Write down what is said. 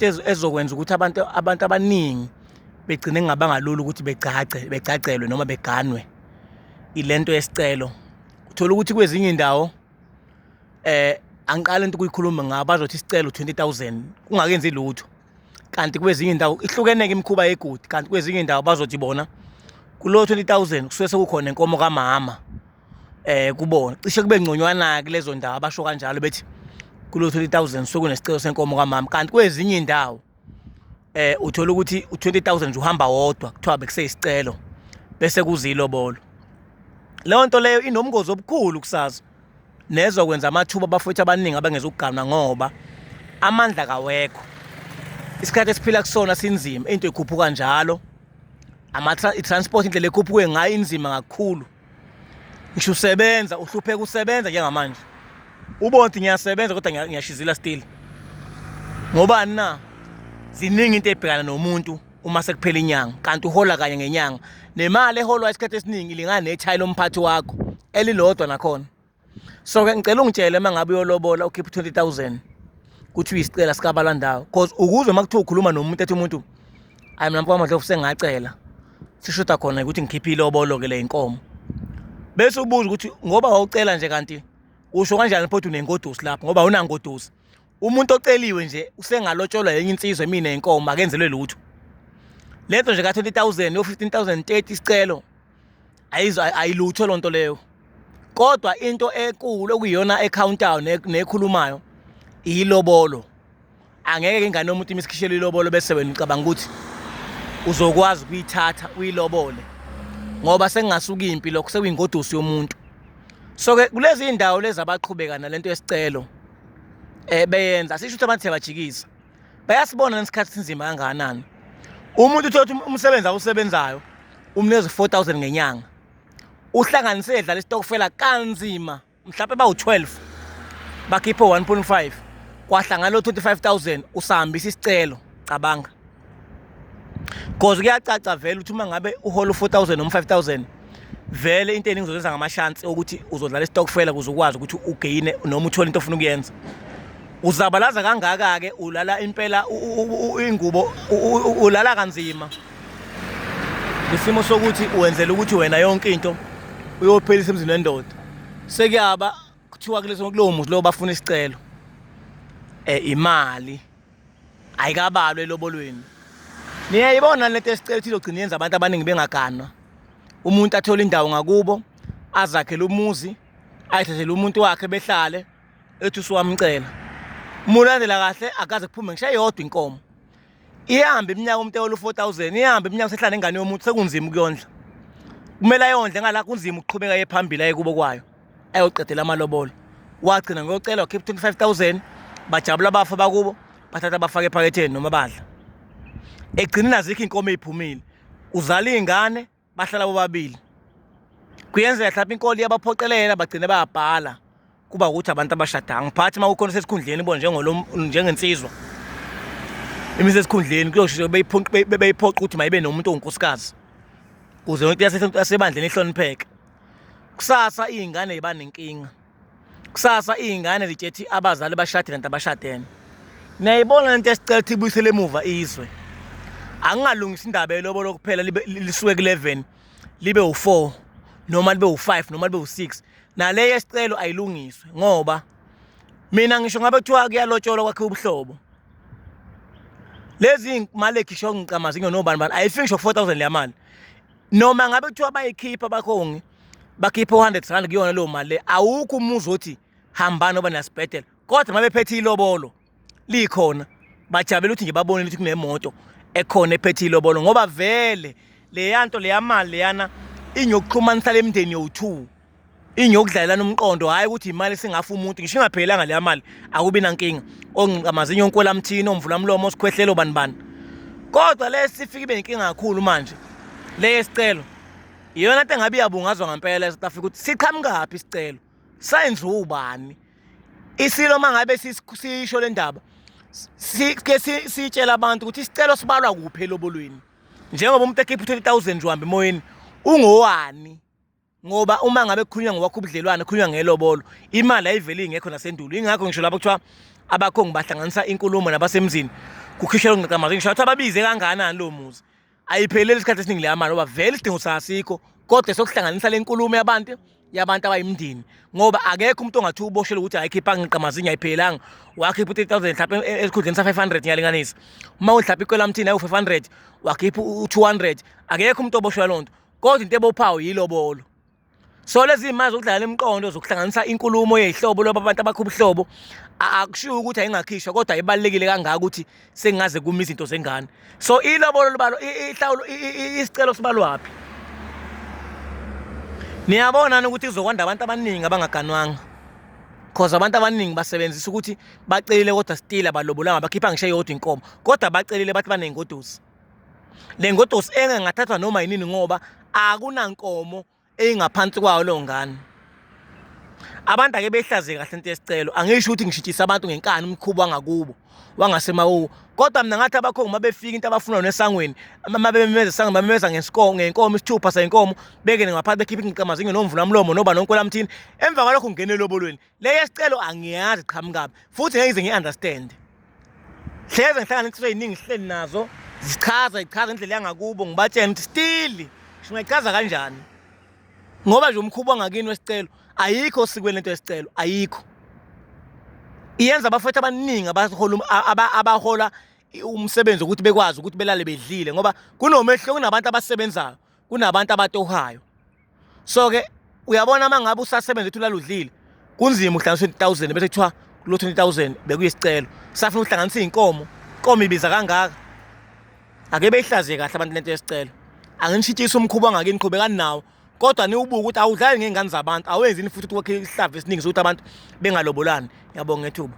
ezokwenza ukuthi abantu abaningi begcine ngabangalula ukuthi becacelwe noma beganwe ilento yesicelo. Uthola ukuthi kwezinye indawo angiqala into kuyikhuluma ngabo bazothi isicelo 20,000 kungakenzi lutho. Kanti kwezinye indawo ihlukene ke imikhuba yegudi, kanti kwezinye indawo bazothi bona kulo 20,000 kusuke sekukhona inkomo kamama kubona. Cishe kube ngconywana ke lezo ndawo abasho kanjalo bethi kulo 20,000 sokunesicelo senkomo kamama. Kanti kwezinye indawo uthola ukuthi u20,000 nje uhamba wodwa kuthiwa bekuseyisicelo bese kuzilobolo. Leyo nto leyo inomngozi obukhulu kusasa nezokwenza amathuba abafowethu abaningi abangezukuganwa ngoba amandla kawekho. Isikhathi esiphila kusona sinzima, into ikhuphuka njalo. I-transport indlela ekhuphuke ngayo inzima kakhulu. Ngisho usebenza uhlupheka usebenza njengamanje. Ubonke ngiyasebenza kodwa ngiyashizila still. Ngobani na? Ziningi into ebhekana nomuntu uma sekuphela inyanga, kanti uhola kanye ngenyanga. Nemali eholwa isikhathi esiningi ilingana nethayi lomphathi wakho elilodwa nakhona. So ke ngicela ungitshele mangabe uyolobola ukhipha 20,000 kuthi uyisicela sikabalandawo, because ukuzwe makuthiwa ukhuluma nomuntu ethi umuntu ayi mina mfowethu amadlovu sengacela sishoda khona ukuthi ngikhiphe ilobolo ke le inkomo. Bese ubuza ukuthi ngoba wawucela nje kanti usho kanjani phothu unengodusi lapho ngoba unangodusi. Umuntu oceliwe nje usengalotsholwa yenye insizwe mina inkomo akenzelwe lutho. Lento nje ka 20,000 yo 15,030 isicelo ayilutho lonto leyo. Kodwa into enkulu okuyiyona ecountayo nekhulumayo ilobolo. Angeke ingane yomuntu imisikishela ilobolo bese wena ucabanga ukuthi uzokwazi ukuyithatha uyilobole ngoba sengasuka impi lokho sekuyingodusi yomuntu. So ke kulezi indawo lezi abaqhubeka nalento yesicelo beyenza sisho ukuthi abantu sebajikisa bayasibona nesikhathi sinzima kangakanani. Umuntu uthola umsebenzi awusebenzayo umnikeza 4,000 ngenyanga, uhlanganise edlala isitokfela kanzima mhlawumbe bawu12 bakhiphe 1.5 kwahlangana lo 25,000 usahambisa isicelo. Cabanga, because kuyacaca vele ukuthi uma ngabe uhola 4,000 noma 5,000 vele into eningi uzozenza ngamashansi ukuthi uzodlala isitokfela kuze ukwazi ukuthi ugaine noma uthole into ofuna ukuyenza. Uzabalaza kangaka ke ulala impela ingubo ulala kanzima isimo sokuthi uwenzela ukuthi wena yonke into uyophelisa emzini wendoda. Sekuyaba kuthiwa kuleyo muzi lo bafuna isicelo imali ayikabalwe elobolweni. Niyayibona lento esicelo ukuthi izogcina yenza abantu abaningi bengaganwa. Umuntu athola indawo ngakubo azakhele umuzi ayithathele umuntu wakhe behlale ethi usuwamcela. Umulandela kahle akaze kuphume ngisho eyodwa inkomo. Ihamba iminyaka umuntu eyola 4,000 ihamba iminyaka sehlala ingane yomuntu sekunzima ukuyondla. Kumele ayondle ngala kunzima ukuqhubeka yephambili aye kubo kwayo ayoqedela amalobolo. Wagcina ngiyocela wakhipha 25,000 bajabula abafa bakubo bathatha bafake ephaketheni noma badla. Egcina azikho inkomo eziphumile. Uzala izingane bahlala bobabili. Kuyenzeka mhlawumbe inkolo yabaphoqelela bagcine bayabhala kuba ukuthi abantu abashada. Ngiphathi makukhona sesikhundleni bona njengensizwa. Imise esikhundleni kuyoshilo beyiphoqa ukuthi mayibe nomuntu onkosikazi. Kuze yonke yasebandleni ihlonipheke. Kusasa izingane ziba nenkinga. Kusasa izingane zitshethi abazali bashade kanti abashadene. Niyayibona lento esicela ukuthi ibuyisele emuva izwe. Angingalungisa indaba yelobolo kuphela lisuke ku11 libe u4 noma libe u5 noma libe u6. Nale yesicelo ayilungiswe ngoba mina ngisho ngabe kuthiwa kuyalotsholwa kwakhe ubuhlobo. Lezi imali ekhisho ngicamaza nginobani bani ayifiki ngisho 4,000 le mali. Noma ngabe kuthiwa bayikhipha bakhongi bakhipha 100 rand kuyona leyo mali awukho umuzi othi hambani oba nasibhedlela. Kodwa mabephethe ilobolo likhona bajabela ukuthi nje babone ukuthi kunemoto ekhona ephethe ilobolo ngoba vele le yanto le yamali leyana inyokuxhumanisa lemndeni yo2 inyokudlalana umqondo hayi ukuthi imali singafa umuntu ngisho ingaphelanga le mali akubi nankinga ongicamaza inyonkola mthini omvula umlomo osikhwehlelo bani. Kodwa lesifika ibe inkinga kakhulu manje le yesicelo iyona into engabe iyabungazwa ngempela eSouth Africa ukuthi siqhamukapi isicelo sayenza ubani isilo mangabe sisho le ndaba sike sitshela abantu ukuthi isicelo sibalwa kuphi elobolweni njengoba umuntu ekhipha 20,000 nje uhamba emoyeni ungowani. Ngoba uma ngabe kukhulunywa ngokwakho ubudlelwane kukhulunywa ngelobolo imali ayiveli ingekho nasendulo. Ingakho ngisho lapho kuthiwa abakhongi bahlanganisa inkulumo nabasemzini kukhishela ungqaqamazi ngisho ukuthi ababize kangakanani lo muzi ayipheleli isikhathi esiningi leya mali ngoba vele isidingo sasikho kodwa sokuhlanganisa le nkulumo yabantu abayimndeni ngoba akekho umuntu ongathi uboshelwe ukuthi ayikhipha ngqaqamazi ayiphelanga wakhipha u-3000 mhlawumbe esikhundleni sa-500 ngiyalinganisa uma uhlapha ikwelamthini ayi-500 wakhipha u-200 akekho umuntu oboshelwa loo nto kodwa into ebophawu yilobolo. So lezi imali zokudlala imiqondo zokuhlanganisa inkulumo yehlobo loba abantu abakho ubuhlobo akushiwo ukuthi ayingakhishwa kodwa ibalekile kangaka ukuthi sengaze kuma izinto zengane. So ilobolo libalo ihlawulo isicelo sibalwapi. Niyabona ukuthi kuzokwanda abantu abaningi abangaganwanga. Cause abantu abaningi basebenzisa ukuthi bacelile kodwa still abalobolanga bakhipha ngisho eyodwa inkomo kodwa bacelile bathi banengodosi. Le ngodosi engathathwa noma yinini ngoba akunankomo engaphansi kwayo lo ngane. Abantu ake behlaze kahle into yesicelo angisho ukuthi ngishitshisa abantu ngenkani umkhubo wangakubo wangasemawo kodwa mina ngathi abakhongi mabefika into abafuna nesangweni mabemeza sangwe bameza ngenkomo isithupha sayinkomo beke ngaphansi bekhipha ingqamazinyo nomvula mlomo noba nonkolamthini emva kwalokho ngene lobolweni le yesicelo angiyazi qhamukabi futhi ngeke ngize ngiunderstand. Hleze ngihlanganiswe yiningi sihleli nazo zichaza indlela yangakubo ngibatshela ukuthi still singayichaza kanjani ngoba nje umkhubo wangakini wesicelo ayikho osikweni lento yesicelo ayikho. Iyenza abafethu abaningi abahola umsebenzi ukuthi bekwazi ukuthi belale bedlile ngoba kunomehlo kunabantu abasebenzayo kunabantu abatohayo. So ke uyabona mangabe usasebenza uthi ulaludlile kunzima uhlanganisa 20000 bese kuthiwa kulo 20000 bekuyisicelo safuna uhlanganisa inkomo ibiza kangaka. Ake beyihlaze kahle abantu lento yesicelo anginishitshisa umkhubo wangakini qhubekani nawo kodwa niwubuka ukuthi awudlali ngengane zabantu awenzini futhi ukuthi wakhe isihlava esiningi sokuthi abantu bengalobolani. Ngiyabonga ngethuba.